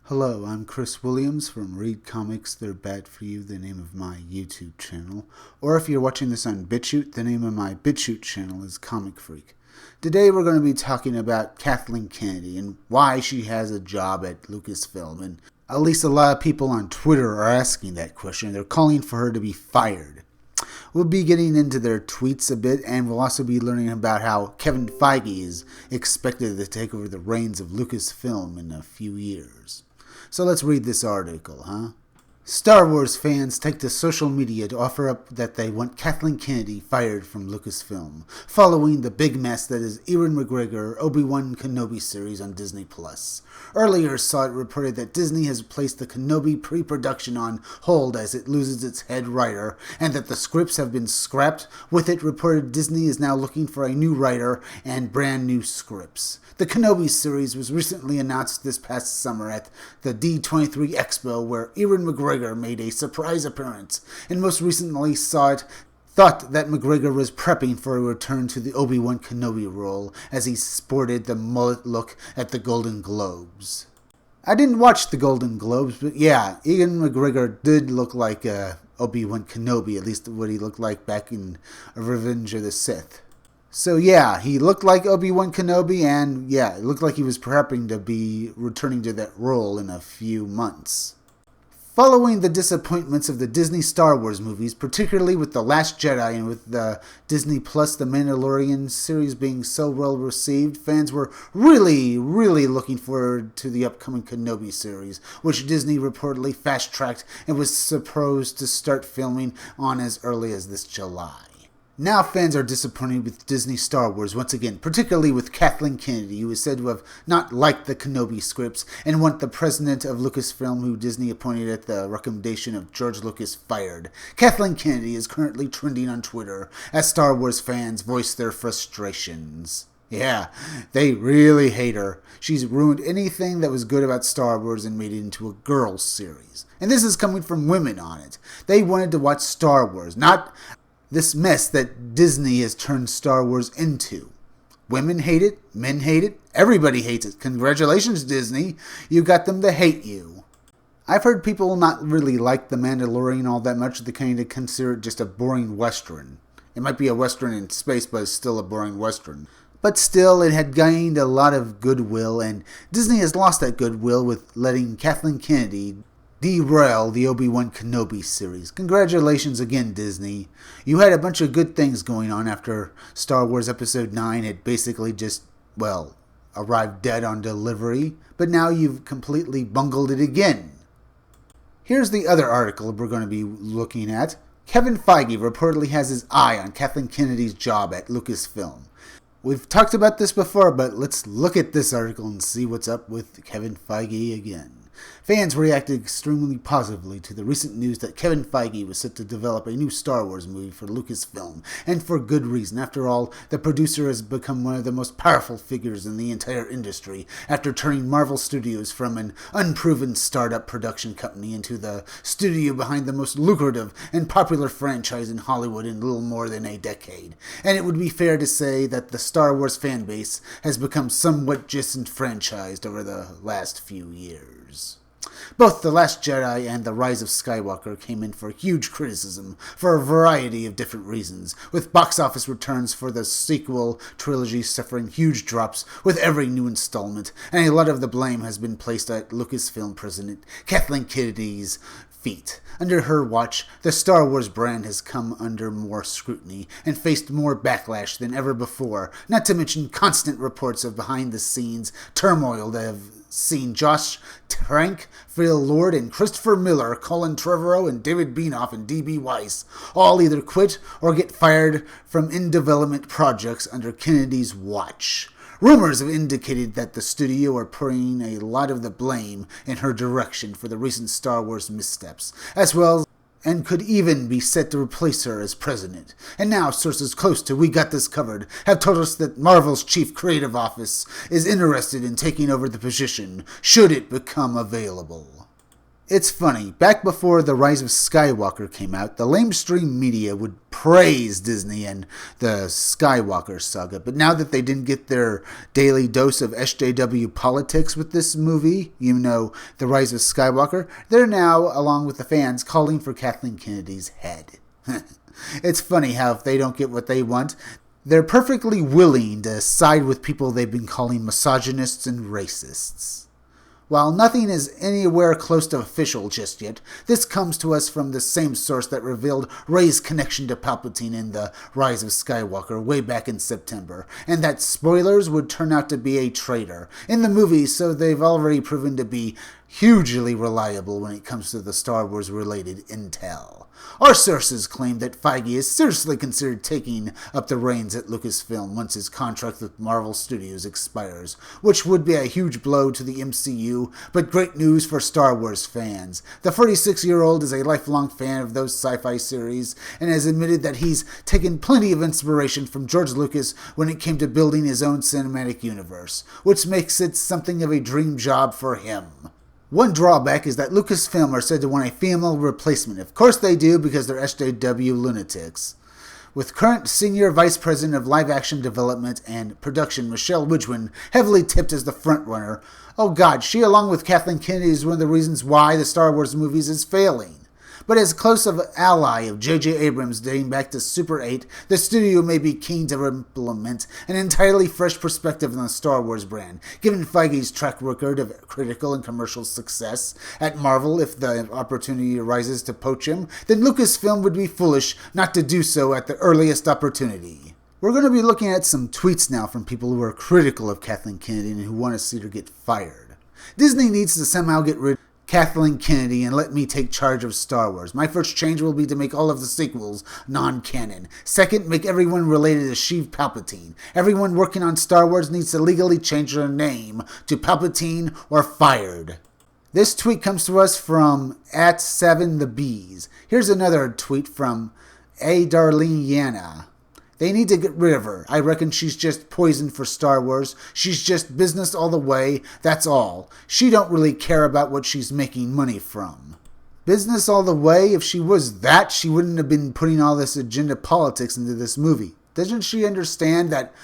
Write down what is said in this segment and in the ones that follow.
Hello, I'm Chris Williams from Read Comics, They're Bad For You, the name of my YouTube channel. Or if you're watching this on BitChute, the name of my BitChute channel is Comic Freak. Today we're going to be talking about Kathleen Kennedy and why she has a job at Lucasfilm. And at least a lot of people on Twitter are asking that question. They're calling for her to be fired. We'll be getting into their tweets a bit, and we'll also be learning about how Kevin Feige is expected to take over the reins of Lucasfilm in a few years. So let's read this article, huh? Star Wars fans take to social media to offer up that they want Kathleen Kennedy fired from Lucasfilm, following the big mess that is Ewan McGregor Obi-Wan Kenobi series on Disney+. Earlier saw it reported that Disney has placed the Kenobi pre-production on hold as it loses its head writer, and that the scripts have been scrapped. With it reported Disney is now looking for a new writer and brand new scripts. The Kenobi series was recently announced this past summer at the D23 Expo, where Ewan McGregor made a surprise appearance, and most recently thought that McGregor was prepping for a return to the Obi-Wan Kenobi role as he sported the mullet look at the Golden Globes. I didn't watch the Golden Globes, but yeah, Ewan McGregor did look like Obi-Wan Kenobi, at least what he looked like back in Revenge of the Sith. So yeah, he looked like Obi-Wan Kenobi, and yeah, it looked like he was prepping to be returning to that role in a few months. Following the disappointments of the Disney Star Wars movies, particularly with The Last Jedi and with the Disney Plus The Mandalorian series being so well received, fans were really looking forward to the upcoming Kenobi series, which Disney reportedly fast-tracked and was supposed to start filming on as early as this July. Now fans are disappointed with Disney Star Wars once again, particularly with Kathleen Kennedy, who is said to have not liked the Kenobi scripts and want the president of Lucasfilm, who Disney appointed at the recommendation of George Lucas, fired. Kathleen Kennedy is currently trending on Twitter as Star Wars fans voice their frustrations. Yeah, they really hate her. She's ruined anything that was good about Star Wars and made it into a girls' series. And this is coming from women on it. They wanted to watch Star Wars, not this mess that Disney has turned Star Wars into. Women hate it, men hate it, everybody hates it. Congratulations, Disney, you got them to hate you. I've heard people not really like The Mandalorian all that much. They kind of consider it just a boring Western. It might be a Western in space, but it's still a boring Western. But still, it had gained a lot of goodwill, and Disney has lost that goodwill with letting Kathleen Kennedy derail the Obi-Wan Kenobi series. Congratulations again, Disney. You had a bunch of good things going on after Star Wars Episode 9 had basically just, arrived dead on delivery, but now you've completely bungled it again. Here's the other article we're going to be looking at. Kevin Feige reportedly has his eye on Kathleen Kennedy's job at Lucasfilm. We've talked about this before, but let's look at this article and see what's up with Kevin Feige again. Fans reacted extremely positively to the recent news that Kevin Feige was set to develop a new Star Wars movie for Lucasfilm, and for good reason. After all, the producer has become one of the most powerful figures in the entire industry after turning Marvel Studios from an unproven startup production company into the studio behind the most lucrative and popular franchise in Hollywood in little more than a decade. And it would be fair to say that the Star Wars fan base has become somewhat disenfranchised over the last few years. Both The Last Jedi and The Rise of Skywalker came in for huge criticism for a variety of different reasons, with box office returns for the sequel trilogy suffering huge drops with every new installment, and a lot of the blame has been placed at Lucasfilm president Kathleen Kennedy's feet. Under her watch, the Star Wars brand has come under more scrutiny and faced more backlash than ever before, not to mention constant reports of behind-the-scenes turmoil that have seen Josh Trank, Phil Lord, and Christopher Miller, Colin Trevorrow, and David Beanoff, and D.B. Weiss all either quit or get fired from in-development projects under Kennedy's watch. Rumors have indicated that the studio are putting a lot of the blame in her direction for the recent Star Wars missteps, as well, and could even be set to replace her as president. And now sources close to We Got This Covered have told us that Marvel's chief creative office is interested in taking over the position, should it become available. It's funny, back before The Rise of Skywalker came out, the lamestream media would praise Disney and the Skywalker saga, but now that they didn't get their daily dose of SJW politics with this movie, The Rise of Skywalker, they're now, along with the fans, calling for Kathleen Kennedy's head. It's funny how if they don't get what they want, they're perfectly willing to side with people they've been calling misogynists and racists. While nothing is anywhere close to official just yet, this comes to us from the same source that revealed Rey's connection to Palpatine in The Rise of Skywalker way back in September, and that spoilers would turn out to be a traitor in the movie, so they've already proven to be hugely reliable when it comes to the Star Wars related intel. Our sources claim that Feige is seriously considered taking up the reins at Lucasfilm once his contract with Marvel Studios expires, which would be a huge blow to the MCU, but great news for Star Wars fans. The 46-year-old is a lifelong fan of those sci-fi series and has admitted that he's taken plenty of inspiration from George Lucas when it came to building his own cinematic universe, which makes it something of a dream job for him. One drawback is that Lucasfilm are said to want a female replacement. Of course they do, because they're SJW lunatics. With current Senior Vice President of Live Action Development and Production Michelle Widgwin heavily tipped as the frontrunner, oh god, she along with Kathleen Kennedy is one of the reasons why the Star Wars movies is failing. But as close of an ally of J.J. Abrams dating back to Super 8, the studio may be keen to implement an entirely fresh perspective on the Star Wars brand. Given Feige's track record of critical and commercial success at Marvel, if the opportunity arises to poach him, then Lucasfilm would be foolish not to do so at the earliest opportunity. We're going to be looking at some tweets now from people who are critical of Kathleen Kennedy and who want to see her get fired. Disney needs to somehow get rid of Kathleen Kennedy and let me take charge of Star Wars. My first change will be to make all of the sequels non-canon. Second, make everyone related to Sheev Palpatine. Everyone working on Star Wars needs to legally change their name to Palpatine or fired. This tweet comes to us from @7thebees. Here's another tweet from A. Darlene. They need to get rid of her. I reckon she's just poison for Star Wars. She's just business all the way, that's all. She don't really care about what she's making money from. Business all the way? If she was that, she wouldn't have been putting all this agenda politics into this movie. Doesn't she understand that,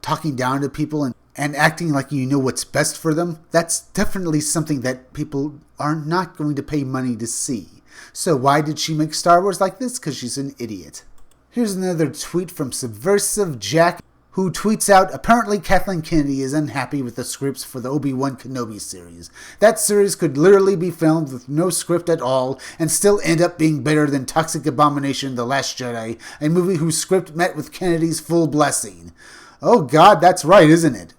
talking down to people and acting like you know what's best for them, that's definitely something that people are not going to pay money to see. So why did she make Star Wars like this? Because she's an idiot. Here's another tweet from Subversive Jack, who tweets out, apparently Kathleen Kennedy is unhappy with the scripts for the Obi-Wan Kenobi series. That series could literally be filmed with no script at all and still end up being better than Toxic Abomination: The Last Jedi, a movie whose script met with Kennedy's full blessing. Oh god, that's right, isn't it?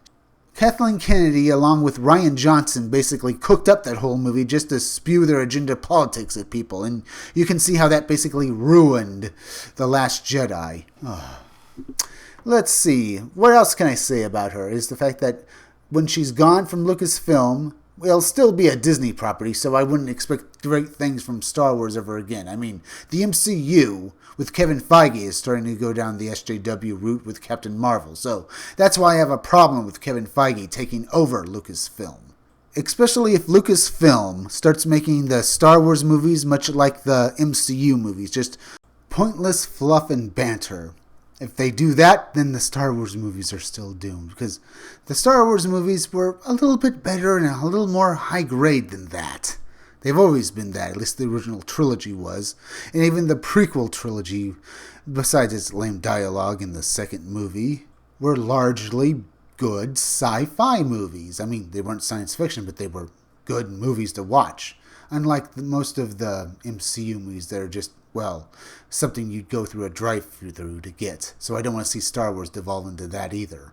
Kathleen Kennedy, along with Rian Johnson, basically cooked up that whole movie just to spew their agenda politics at people, and you can see how that basically ruined The Last Jedi. Oh. Let's see, what else can I say about her is the fact that when she's gone from Lucasfilm, it'll still be a Disney property, so I wouldn't expect great things from Star Wars ever again. I mean, the MCU with Kevin Feige is starting to go down the SJW route with Captain Marvel, so that's why I have a problem with Kevin Feige taking over Lucasfilm. Especially if Lucasfilm starts making the Star Wars movies much like the MCU movies, just pointless fluff and banter. If they do that, then the Star Wars movies are still doomed, because the Star Wars movies were a little bit better and a little more high grade than that. They've always been that, at least the original trilogy was, and even the prequel trilogy, besides its lame dialogue in the second movie, were largely good sci-fi movies. I mean, they weren't science fiction, but they were good movies to watch. Unlike most of the MCU movies that are just, something you'd go through a drive-thru to get. So I don't want to see Star Wars devolve into that either.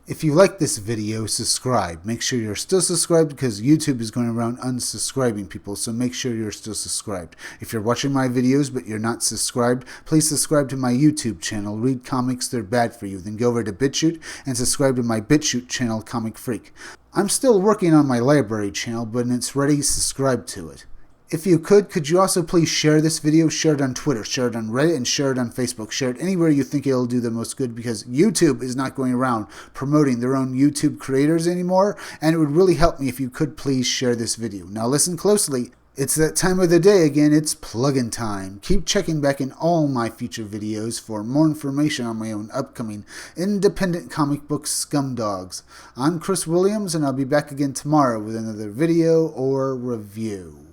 If you like this video, subscribe. Make sure you're still subscribed because YouTube is going around unsubscribing people, so make sure you're still subscribed. If you're watching my videos but you're not subscribed, please subscribe to my YouTube channel, Read Comics They're Bad For You. Then go over to BitChute and subscribe to my BitChute channel, Comic Freak. I'm still working on my library channel, but when it's ready, subscribe to it. If you could you also please share this video, share it on Twitter, share it on Reddit, and share it on Facebook. Share it anywhere you think it'll do the most good, because YouTube is not going around promoting their own YouTube creators anymore, and it would really help me if you could please share this video. Now listen closely. It's that time of the day again, it's plug-in time. Keep checking back in all my future videos for more information on my own upcoming independent comic book scumdogs. I'm Chris Williams, and I'll be back again tomorrow with another video or review.